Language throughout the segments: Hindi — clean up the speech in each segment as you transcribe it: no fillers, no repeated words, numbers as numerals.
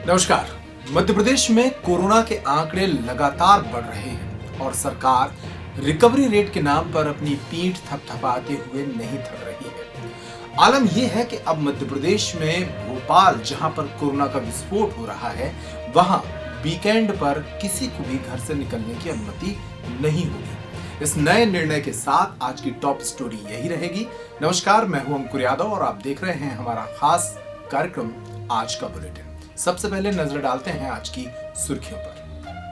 नमस्कार। मध्य प्रदेश में कोरोना के आंकड़े लगातार बढ़ रहे हैं और सरकार रिकवरी रेट के नाम पर अपनी पीठ थपथपाते हुए नहीं थक रही है। आलम यह है कि अब मध्य प्रदेश में भोपाल, जहां पर कोरोना का विस्फोट हो रहा है, वहां वीकेंड पर किसी को भी घर से निकलने की अनुमति नहीं होगी। इस नए निर्णय के साथ आज की टॉप स्टोरी यही रहेगी। नमस्कार, मैं हूं अंकुर यादव और आप देख रहे हैं हमारा खास कार्यक्रम आज का बुलेटिन। सबसे पहले नजर डालते हैं आज की सुर्खियों पर।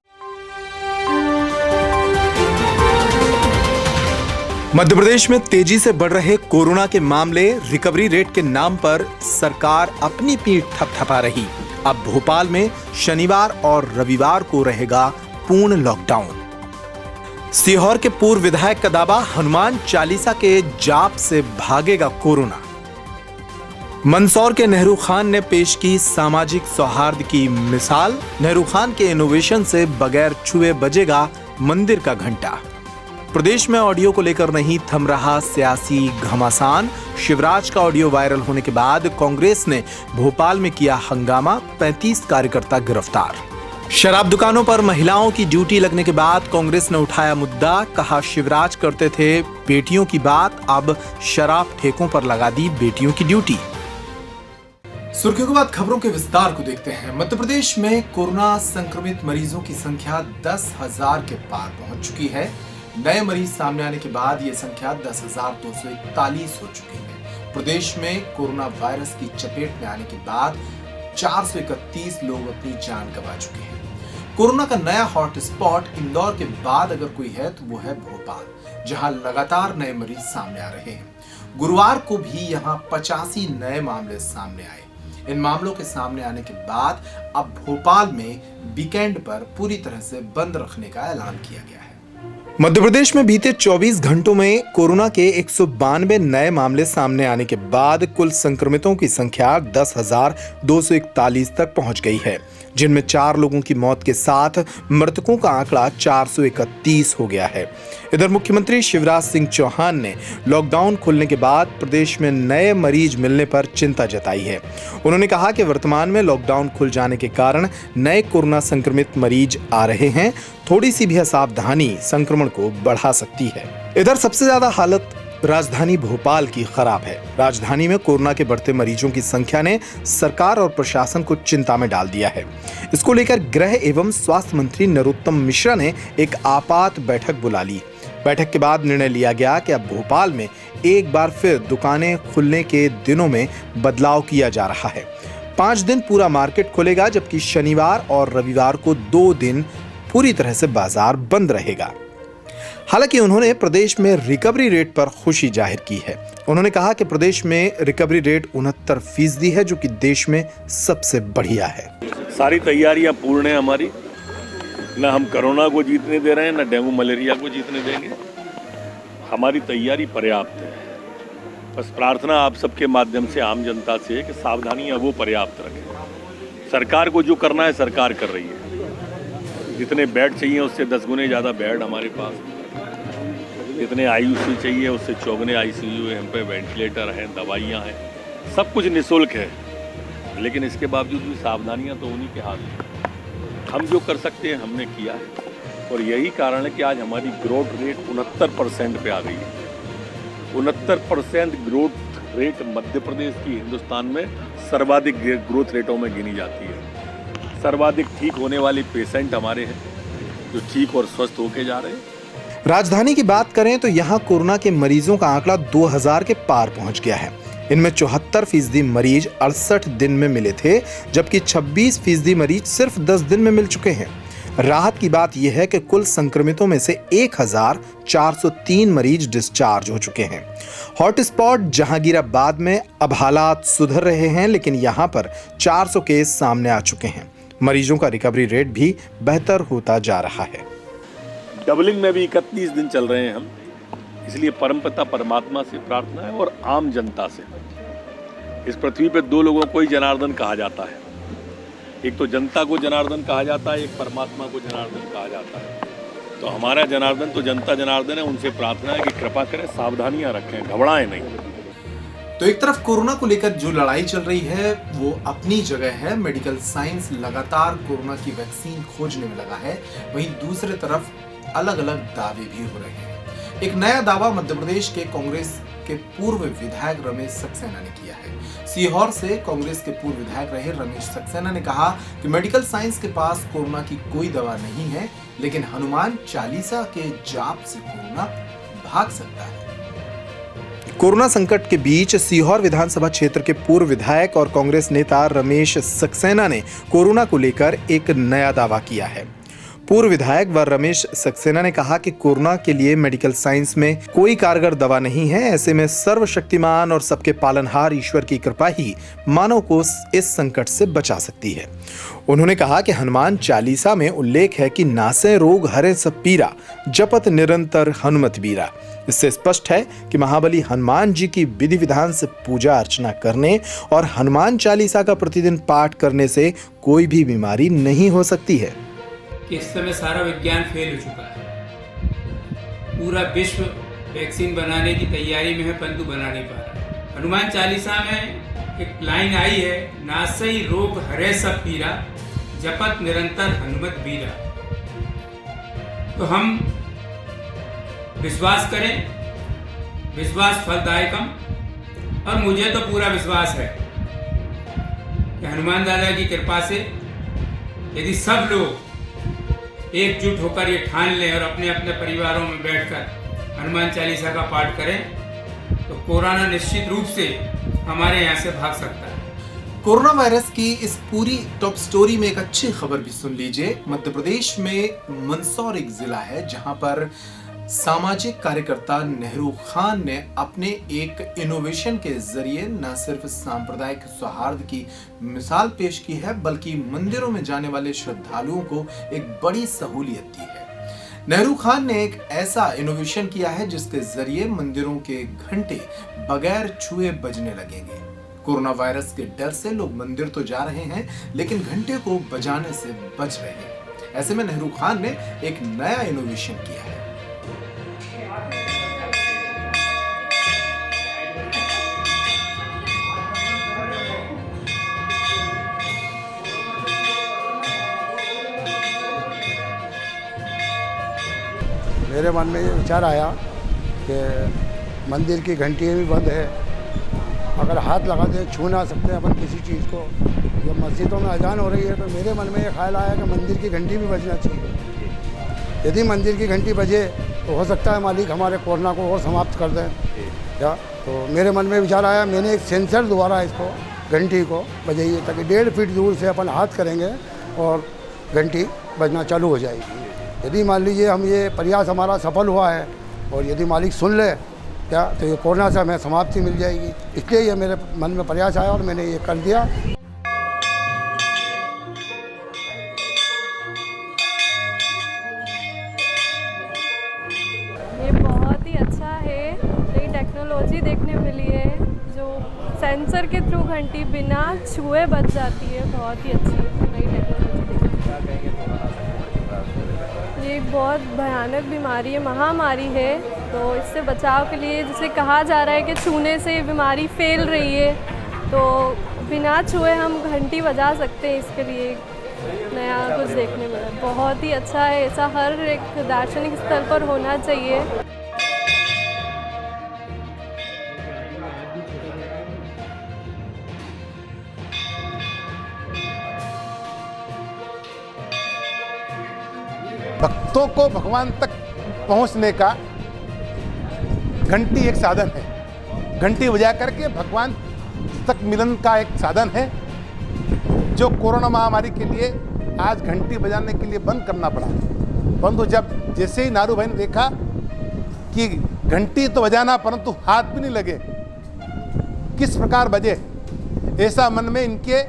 मध्य प्रदेश में तेजी से बढ़ रहे कोरोना के मामले, रिकवरी रेट के नाम पर सरकार अपनी पीठ थपथपा रही। अब भोपाल में शनिवार और रविवार को रहेगा पूर्ण लॉकडाउन। सीहोर के पूर्व विधायक का दावा, हनुमान चालीसा के जाप से भागेगा कोरोना। मंदसौर के नेहरू खान ने पेश की सामाजिक सौहार्द की मिसाल। नेहरू खान के इनोवेशन से बगैर छुए बजेगा मंदिर का घंटा। प्रदेश में ऑडियो को लेकर नहीं थम रहा सियासी घमासान। शिवराज का ऑडियो वायरल होने के बाद कांग्रेस ने भोपाल में किया हंगामा, 35 कार्यकर्ता गिरफ्तार। शराब दुकानों पर महिलाओं की ड्यूटी लगने के बाद कांग्रेस ने उठाया मुद्दा, कहा शिवराज करते थे बेटियों की बात, अब शराब ठेकों पर लगा दी बेटियों की ड्यूटी। सुर्खियों के बाद खबरों के विस्तार को देखते हैं। मध्य प्रदेश में कोरोना संक्रमित मरीजों की संख्या 10,000 के पार पहुंच चुकी है। नए मरीज सामने आने के बाद यह संख्या 10,241 हो चुकी है। प्रदेश में कोरोना वायरस की चपेट में आने के बाद 431 लोग अपनी जान गंवा चुके हैं। कोरोना का नया हॉटस्पॉट इंदौर के बाद अगर कोई है तो वो है भोपाल, जहां लगातार नए मरीज सामने आ रहे हैं। गुरुवार को भी यहां 85 नए मामले सामने आए। इन मामलों के सामने आने के बाद अब भोपाल में वीकेंड पर पूरी तरह से बंद रखने का ऐलान किया गया है। मध्य प्रदेश में बीते 24 घंटों में कोरोना के 192 नए मामले सामने आने के बाद कुल संक्रमितों की संख्या 10,241 तक पहुंच गई है, जिनमें 4 लोगों की मौत के साथ मृतकों का आंकड़ा 431 हो गया है। इधर मुख्यमंत्री शिवराज सिंह चौहान ने लॉकडाउन खुलने के बाद प्रदेश में नए मरीज मिलने पर चिंता जताई है। उन्होंने कहा कि वर्तमान में लॉकडाउन खुल जाने के कारण नए कोरोना संक्रमित मरीज आ रहे हैं। थोड़ी सी भी असावधानी संक्रमण को बढ़ा सकती है। इधर सबसे ज्यादा हालत राजधानी भोपाल की खराब है। राजधानी में कोरोना के बढ़ते मरीजों की संख्या ने सरकार और प्रशासन को चिंता में डाल दिया है। इसको लेकर गृह एवं स्वास्थ्य मंत्री नरोत्तम मिश्रा ने एक आपात बैठक बुला ली। बैठक के बाद निर्णय लिया गया कि अब भोपाल में एक बार फिर दुकानें खुलने के दिनों में बदलाव किया जा रहा है। 5 दिन पूरा मार्केट खुलेगा, जबकि शनिवार और रविवार को 2 दिन पूरी तरह से बाजार बंद रहेगा। हालांकि उन्होंने प्रदेश में रिकवरी रेट पर खुशी जाहिर की है। उन्होंने कहा कि प्रदेश में रिकवरी रेट 69% है, जो कि देश में सबसे बढ़िया है। सारी तैयारियां पूर्ण है हमारी। न हम कोरोना को जीतने दे रहे हैं, न डेंगू मलेरिया को जीतने देंगे। हमारी तैयारी पर्याप्त है। बस प्रार्थना आप सबके माध्यम से आम जनता से है कि सावधानियां वो पर्याप्त रखें। सरकार को जो करना है सरकार कर रही है। जितने बेड चाहिए उससे 10 गुने ज़्यादा बेड हमारे पास, जितने आईसीयू चाहिए उससे 4 गुने आईसीयू है, हम पे वेंटिलेटर हैं, दवाइयाँ हैं, सब कुछ निःशुल्क है। लेकिन इसके बावजूद भी सावधानियाँ तो उन्हीं के हाथ में। हम जो कर सकते हैं हमने किया है, और यही कारण है कि आज हमारी ग्रोथ रेट 69% पे आ गई है। 69% ग्रोथ रेट मध्य प्रदेश की हिंदुस्तान में सर्वाधिक ग्रोथ रेटों में गिनी जाती है। सर्वाधिक ठीक होने वाले पेशेंट हमारे हैं, जो ठीक और स्वस्थ होके जा रहे हैं। राजधानी की बात करें तो यहाँ कोरोना के मरीजों का आंकड़ा 2000 के पार पहुंच गया है। इनमें 74% मरीज 68 दिन में मिले थे, जबकि 26% मरीज सिर्फ 10 दिन में मिल चुके हैं। राहत की बात यह है कि कुल संक्रमितों में से 1403 मरीज डिस्चार्ज हो चुके हैं। हॉटस्पॉट जहांगीराबाद में अब हालात सुधर रहे हैं, लेकिन यहाँ पर 400 केस सामने आ चुके हैं। मरीजों का रिकवरी रेट भी बेहतर होता जा रहा है। डबलिंग में भी 31 दिन चल रहे हैं हम। इसलिए परमपिता परमात्मा से प्रार्थना है और आम जनता से। इस पृथ्वी पे 2 लोगों को ही जनार्दन कहा जाता है। एक तो जनता को जनार्दन कहा जाता है, एक परमात्मा को जनार्दन कहा जाता है। तो हमारा जनार्दन तो जनता जनार्दन है। उनसे प्रार्थना है कि कृपा करें, सावधानियां रखें, घबराएं नहीं। तो एक तरफ कोरोना को लेकर जो लड़ाई चल रही है वो अपनी जगह है, मेडिकल साइंस लगातार कोरोना की वैक्सीन खोजने में लगा है, वहीं दूसरी तरफ अलग अलग दावे भी हो रहे हैं। एक नया दावा मध्य प्रदेश के कांग्रेस के पूर्व विधायक रमेश सक्सेना ने किया है। सीहोर से कांग्रेस के पूर्व विधायक रहे रमेश सक्सेना ने कहा कि मेडिकल साइंस के पास कोरोना की कोई दवा नहीं है, लेकिन हनुमान चालीसा के जाप से कोरोना भाग सकता है। कोरोना संकट के बीच सीहोर विधानसभा क्षेत्र के पूर्व विधायक और कांग्रेस नेता रमेश सक्सेना ने कोरोना को लेकर एक नया दावा किया है। पूर्व विधायक व रमेश सक्सेना ने कहा कि कोरोना के लिए मेडिकल साइंस में कोई कारगर दवा नहीं है। ऐसे में सर्वशक्तिमान और सबके पालनहार ईश्वर की कृपा ही मानव को इस संकट से बचा सकती है। उन्होंने कहा कि हनुमान चालीसा में उल्लेख है कि नासे रोग हरे सब पीरा, जपत निरंतर हनुमत बीरा। इससे स्पष्ट है कि महाबली हनुमान जी की विधि विधान से पूजा अर्चना करने और हनुमान चालीसा का प्रतिदिन पाठ करने से कोई भी बीमारी नहीं हो सकती है। इस समय सारा विज्ञान फेल हो चुका है। पूरा विश्व वैक्सीन बनाने की तैयारी में है, परंतु बना नहीं पा रहा। हनुमान चालीसा में एक लाइन आई है, नासई रोग हरे सब पीरा, जपत निरंतर हनुमत बीरा। तो हम विश्वास करें, विश्वास फलदायकम, और मुझे तो पूरा विश्वास है कि हनुमान दादा की कृपा से यदि सब लोग एकजुट होकर ये ठान लें और अपने अपने परिवारों में बैठकर हनुमान चालीसा का पाठ करें तो कोरोना निश्चित रूप से हमारे यहाँ से भाग सकता है। कोरोना वायरस की इस पूरी टॉप स्टोरी में एक अच्छी खबर भी सुन लीजिए। मध्य प्रदेश में मंदसौर एक जिला है जहां पर सामाजिक कार्यकर्ता नेहरू खान ने अपने एक इनोवेशन के जरिए न सिर्फ सांप्रदायिक सौहार्द की मिसाल पेश की है, बल्कि मंदिरों में जाने वाले श्रद्धालुओं को एक बड़ी सहूलियत दी है। नेहरू खान ने एक ऐसा इनोवेशन किया है जिसके जरिए मंदिरों के घंटे बगैर छुए बजने लगेंगे। कोरोना वायरस के डर से लोग मंदिर तो जा रहे हैं, लेकिन घंटे को बजाने से बच रहे हैं। ऐसे में नेहरू खान ने एक नया इनोवेशन किया है। मेरे मन में ये विचार आया कि मंदिर की घंटियाँ भी बंद है, अगर हाथ लगाते हैं छू ना सकते हैं अपन किसी चीज़ को। जब मस्जिदों में अजान हो रही है तो मेरे मन में ये ख्याल आया कि मंदिर की घंटी भी बजना चाहिए। यदि मंदिर की घंटी बजे तो हो सकता है मालिक हमारे कोरोना को और समाप्त कर दें क्या। तो मेरे मन में विचार आया, मैंने एक सेंसर द्वारा इसको घंटी को बजाइए ताकि 1.5 फीट दूर से अपन हाथ करेंगे और घंटी बजना चालू हो जाएगी। यदि मान लीजिए हम ये प्रयास हमारा सफल हुआ है और यदि मालिक सुन ले क्या तो ये कोरोना से हमें समाप्ति मिल जाएगी। इसलिए ये मेरे मन में प्रयास आया और मैंने ये कर दिया। ये बहुत ही अच्छा है, नई टेक्नोलॉजी देखने मिली है जो सेंसर के थ्रू घंटी बिना छुए बज जाती है। बहुत ही अच्छी नई टेक्नोलॉजी। ये एक बहुत भयानक बीमारी है, महामारी है, तो इससे बचाव के लिए जिसे कहा जा रहा है कि छूने से बीमारी फैल रही है, तो बिना छुए हम घंटी बजा सकते हैं। इसके लिए नया कुछ देखने मिला, बहुत ही अच्छा है। ऐसा हर एक दार्शनिक स्थल पर होना चाहिए। भक्तों को भगवान तक पहुंचने का घंटी एक साधन है। घंटी बजा करके भगवान तक मिलन का एक साधन है, जो कोरोना महामारी के लिए आज घंटी बजाने के लिए बंद करना पड़ा। परंतु जब जैसे ही नारू भाई ने देखा कि घंटी तो बजाना परंतु हाथ भी नहीं लगे, किस प्रकार बजे, ऐसा मन में इनके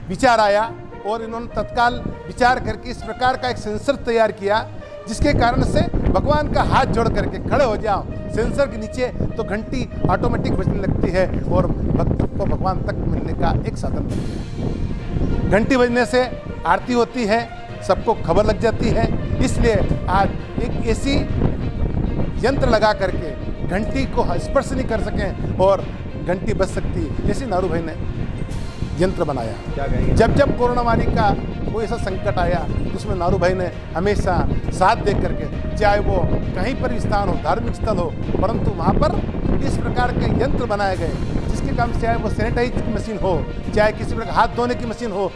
विचार आया और इन्होंने तत्काल विचार करके इस प्रकार का एक सेंसर तैयार किया जिसके कारण से भगवान का हाथ जोड़ करके खड़े हो जाओ सेंसर के नीचे तो घंटी ऑटोमेटिक बजने लगती है और भक्त को भगवान तक मिलने का एक साधन बनती है। घंटी बजने से आरती होती है, सबको खबर लग जाती है। इसलिए आज एक ऐसी यंत्र लगा करके घंटी को स्पर्श नहीं कर सकें और घंटी बज सकती है, जैसे नारू भाई ने यंत्र बनाया। क्या कहेंगे? जब कोरोना महामारी का कोई ऐसा संकट आया तो उसमें नारू भाई ने हमेशा साथ दे करके, चाहे वो कहीं पर भी स्थान हो, धार्मिक स्थल हो, परंतु वहाँ पर इस प्रकार के यंत्र बनाए गए जिसके काम से चाहे वो सैनिटाइज की मशीन हो, चाहे किसी प्रकार हाथ धोने की मशीन हो।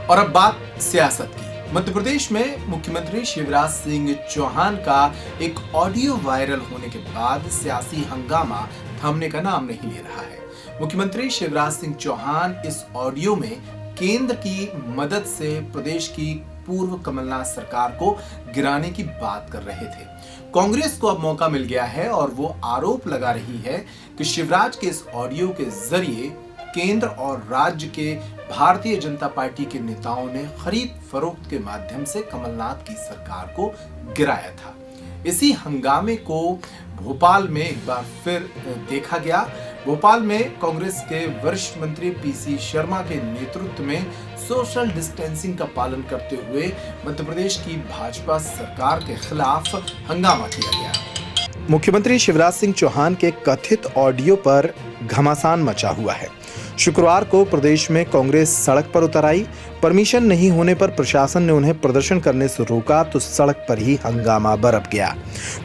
और अब बात सियासत की। मध्य प्रदेश में मुख्यमंत्री शिवराज सिंह चौहान का एक ऑडियो वायरल होने के बाद सियासी हंगामा थमने का नाम नहीं ले रहा है। मुख्यमंत्री शिवराज सिंह चौहान इस ऑडियो में केंद्र की मदद से प्रदेश की पूर्व कमलनाथ सरकार को गिराने की बात कर रहे थे। कांग्रेस को अब मौका मिल गया है और वो आरोप लगा रही है कि शिवराज के इस ऑडियो के जरिए केंद्र और राज्य के भारतीय जनता पार्टी के नेताओं ने खरीद फरोख्त के माध्यम से कमलनाथ की सरकार को गिराया था। इसी हंगामे को भोपाल में एक बार फिर देखा गया। भोपाल में कांग्रेस के वरिष्ठ मंत्री पीसी शर्मा के नेतृत्व में सोशल डिस्टेंसिंग का पालन करते हुए मध्य प्रदेश की भाजपा सरकार के खिलाफ हंगामा किया गया। मुख्यमंत्री शिवराज सिंह चौहान के कथित ऑडियो पर घमासान मचा हुआ है। शुक्रवार को प्रदेश में कांग्रेस सड़क पर उतर आई। परमिशन नहीं होने पर प्रशासन ने उन्हें प्रदर्शन करने से रोका तो सड़क पर ही हंगामा बरप गया।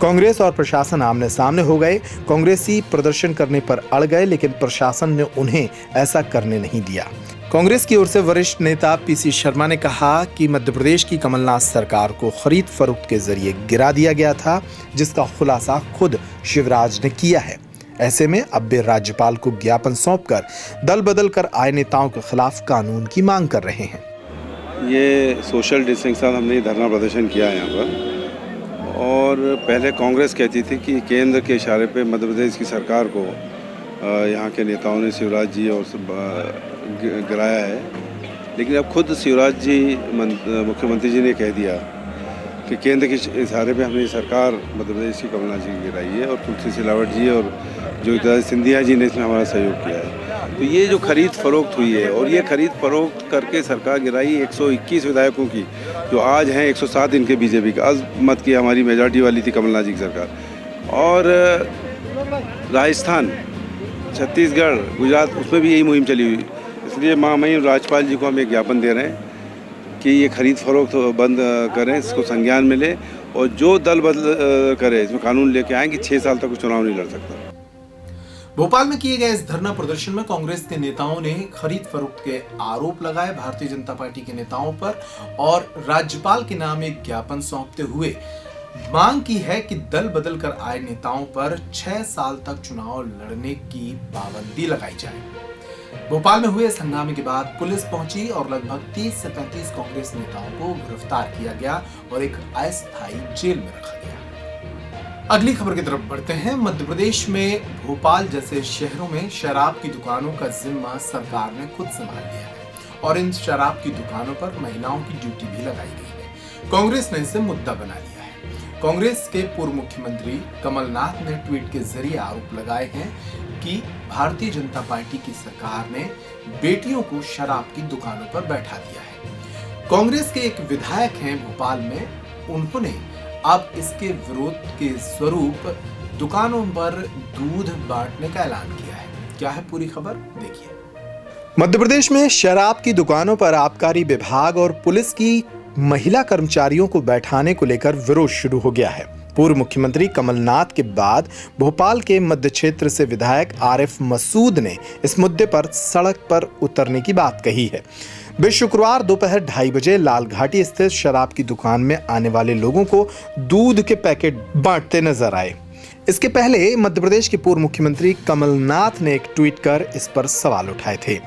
कांग्रेस और प्रशासन आमने सामने हो गए। कांग्रेसी प्रदर्शन करने पर अड़ गए, लेकिन प्रशासन ने उन्हें ऐसा करने नहीं दिया। कांग्रेस की ओर से वरिष्ठ नेता पीसी शर्मा ने कहा कि मध्य प्रदेश की कमलनाथ सरकार को खरीद फरोख्त के जरिए गिरा दिया गया था, जिसका खुलासा खुद शिवराज ने किया है। ऐसे में अब वे राज्यपाल को ज्ञापन सौंपकर दल बदल कर आए नेताओं के खिलाफ कानून की मांग कर रहे हैं। ये सोशल डिस्टेंसिंग हमने धरना प्रदर्शन किया है यहाँ पर, और पहले कांग्रेस कहती थी कि केंद्र के इशारे पे मध्य प्रदेश की सरकार को यहाँ के नेताओं ने शिवराज जी और गिराया है, लेकिन अब खुद शिवराज जी मुख्यमंत्री जी ने कह दिया कि केंद्र के इशारे पे हमने सरकार मध्य प्रदेश की कमलनाथ जी की गिराई है और तुलसी सिलावट जी और ज्योतिरादित्य सिंधिया जी ने इसमें हमारा सहयोग किया है। तो ये जो खरीद फरोख्त हुई है, और ये खरीद फरोख्त करके सरकार गिराई 121 विधायकों की, जो आज हैं 107 इनके बीजेपी का, आज मत की हमारी मेजॉरिटी वाली थी कमलनाथ जी की सरकार, और राजस्थान, छत्तीसगढ़, गुजरात, उसमें भी यही मुहिम चली हुई। इसलिए महामहिम राज्यपाल जी को हम एक ज्ञापन दे रहे हैं कि ये खरीद फरोख्त बंद करें, इसको संज्ञान मिले, और जो दल बदल करे इसमें कानून लेके आए कि 6 साल तक चुनाव नहीं लड़ सकता। भोपाल में किए गए इस धरना प्रदर्शन में कांग्रेस के नेताओं ने खरीद फरोख्त के आरोप लगाए भारतीय जनता पार्टी के नेताओं पर, और राज्यपाल के नाम एक ज्ञापन सौंपते हुए मांग की है कि दल बदल कर आए नेताओं पर 6 साल तक चुनाव लड़ने की पाबंदी लगाई जाए। भोपाल में हुए इस हंगामे के बाद पुलिस पहुंची और लगभग 30 से 35 कांग्रेस नेताओं को गिरफ्तार किया गया और एक अस्थायी जेल में रखा गया। अगली खबर की तरफ बढ़ते हैं। मध्य प्रदेश में भोपाल जैसे शहरों में शराब की दुकानों का जिम्मा सरकार ने खुद संभाल लिया है, और इन शराब की दुकानों पर महिलाओं की ड्यूटी भी लगाई गई है। कांग्रेस ने इसे मुद्दा बना लिया है। कांग्रेस के पूर्व मुख्यमंत्री कमलनाथ ने ट्वीट के जरिए आरोप लगाए हैं कि भारतीय जनता पार्टी की सरकार ने बेटियों को शराब की दुकानों पर बैठा दिया है। कांग्रेस के एक विधायक हैं भोपाल में, उन्होंने अब इसके विरोध के स्वरूप दुकानों पर दूध बांटने का ऐलान किया है। क्या है पूरी खबर, देखिए। मध्य प्रदेश में शराब की दुकानों पर आबकारी विभाग और पुलिस की महिला कर्मचारियों को बैठाने को लेकर विरोध शुरू हो गया है। पूर्व मुख्यमंत्री कमलनाथ के बाद भोपाल के मध्य क्षेत्र से विधायक आरिफ मसूद ने इस मुद्दे पर सड़क पर उतरने की बात कही है। वे शुक्रवार दोपहर 2:30 बजे लाल घाटी स्थित शराब की दुकान में आने वाले लोगों को दूध के पैकेट बांटते नजर आए। इसके पहले मध्य प्रदेश के पूर्व मुख्यमंत्री कमलनाथ ने एक ट्वीट कर इस पर सवाल उठाए थे।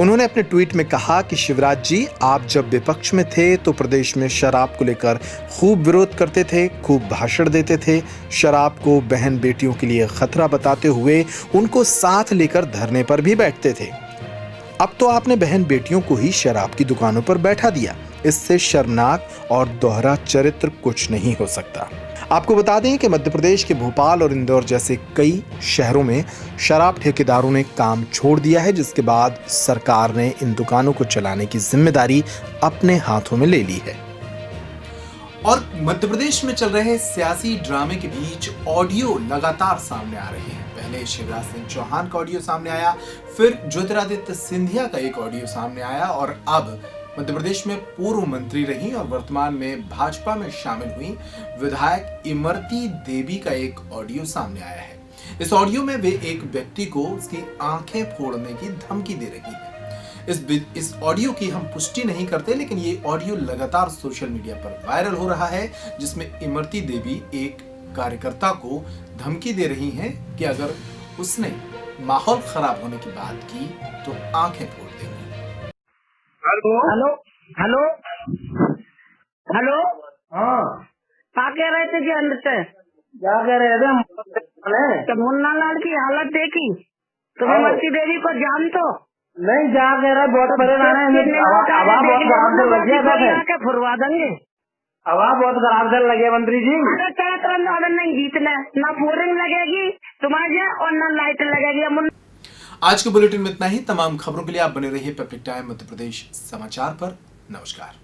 उन्होंने अपने ट्वीट में कहा कि शिवराज जी, आप जब विपक्ष में थे तो प्रदेश में शराब को लेकर खूब विरोध करते थे, खूब भाषण देते थे, शराब को बहन बेटियों के लिए खतरा बताते हुए उनको साथ लेकर धरने पर भी बैठते थे। अब तो आपने बहन बेटियों को ही शराब की दुकानों पर बैठा दिया। इससे शर्मनाक और दोहरा चरित्र कुछ नहीं हो सकता। आपको बता दें कि मध्य प्रदेश के भोपाल और इंदौर जैसे कई शहरों में शराब ठेकेदारों ने काम छोड़ दिया है, जिसके बाद सरकार ने इन दुकानों को चलाने की जिम्मेदारी अपने हाथों में ले ली है। और मध्य प्रदेश में चल रहे सियासी ड्रामे के बीच ऑडियो लगातार सामने आ रहे हैं। पहले शिवराज सिंह चौहान का ऑडियो सामने आया, फिर ज्योतिरादित्य सिंधिया का एक ऑडियो सामने आया और अब मध्य प्रदेश में पूर्व मंत्री रही और वर्तमान में भाजपा में शामिल हुई विधायक इमरती देवी का एक ऑडियो सामने आया है। इस ऑडियो में वे एक व्यक्ति को उसकी आंखें फोड़ने की धमकी दे रही है। इस ऑडियो की हम पुष्टि नहीं करते, लेकिन ये ऑडियो लगातार सोशल मीडिया पर वायरल हो रहा है, जिसमें इमरती देवी एक कार्यकर्ता को धमकी दे रही हैं कि अगर उसने माहौल खराब होने की बात की तो आंखें फोड़ देंगी। हेलो हेलो हेलो हाँ क्या कह रहे थे जी अंदर से? क्या कह रहे थे? तो मुन्ना लाल की हालत देखी? तुम इमरती देवी को जानते हो? नहीं जा कह रहा बहुत बड़े गाने हवा बहुत खराब से लगे के फुरवा देंगे। हवा बहुत खराब से लगे मंत्री जी। अरे तेरा नहीं जीतने, ना बोरिंग लगेगी तुम्हारे और ना लाइट लगेगी। आज के बुलेटिन में इतना ही। तमाम खबरों के लिए आप बने रहिए पब्लिक टाइम मध्य प्रदेश समाचार पर। नमस्कार।